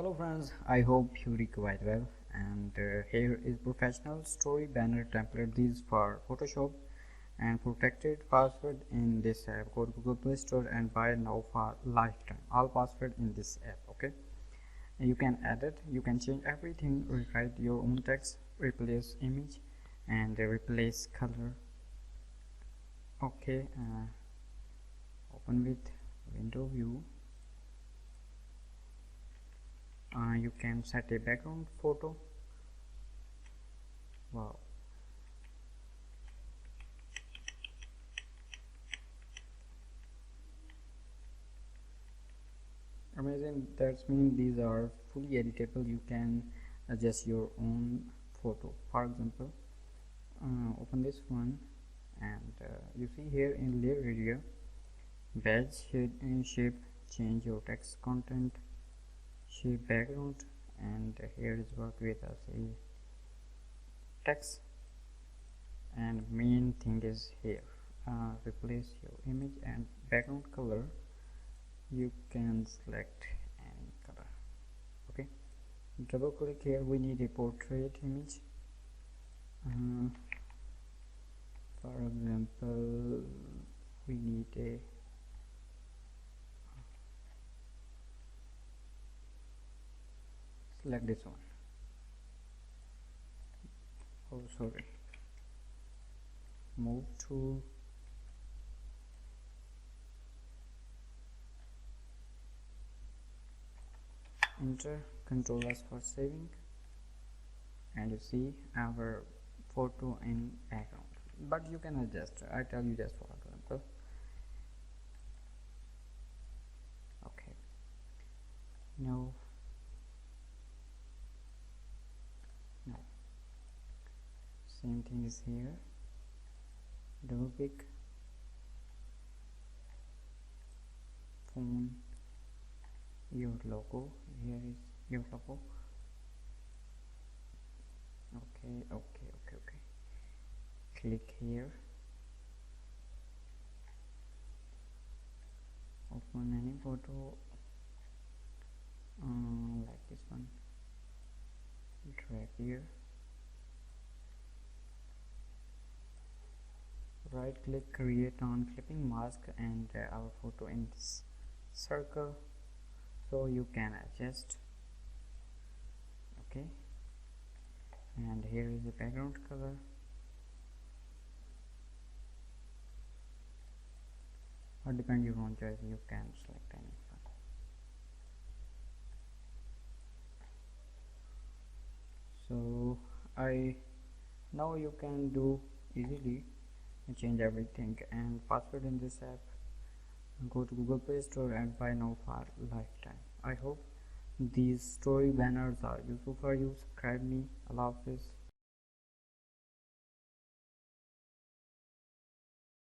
Hello friends, I hope you are quite well, and here is professional story banner template. These for Photoshop and protected password in this app. Go to Google Play Store and buy now for lifetime. All password in this app. Okay, you can edit, you can change everything, rewrite your own text, replace image, and replace color. Okay, open with window view. You can set a background photo. Wow, amazing. That means these are fully editable. You can adjust your own photo. For example, open this one, and you see here in layer area, badge shape, change your text content, shape background, and here is work with us a text, and main thing is here, replace your image and background color. You can select any color. Okay, double click here. We need a portrait image. For example, we need a select this one. Oh sorry, move to enter, Control S for saving, and you see our photo in background. But you can adjust. I tell you just for example. Okay, no, same thing is here. Double click, phone, your logo. Here is your logo. Okay, click here, open any photo, like this one, drag here, right click, create on clipping mask, and our photo in this circle, so you can adjust. Okay, and here is the background color. Or depend your own choice, you can select any one. So now you can do easily change everything and password in this app. Go to Google Play Store and buy now for lifetime. I hope these story banners are useful for you. Subscribe me. Allah Hafiz.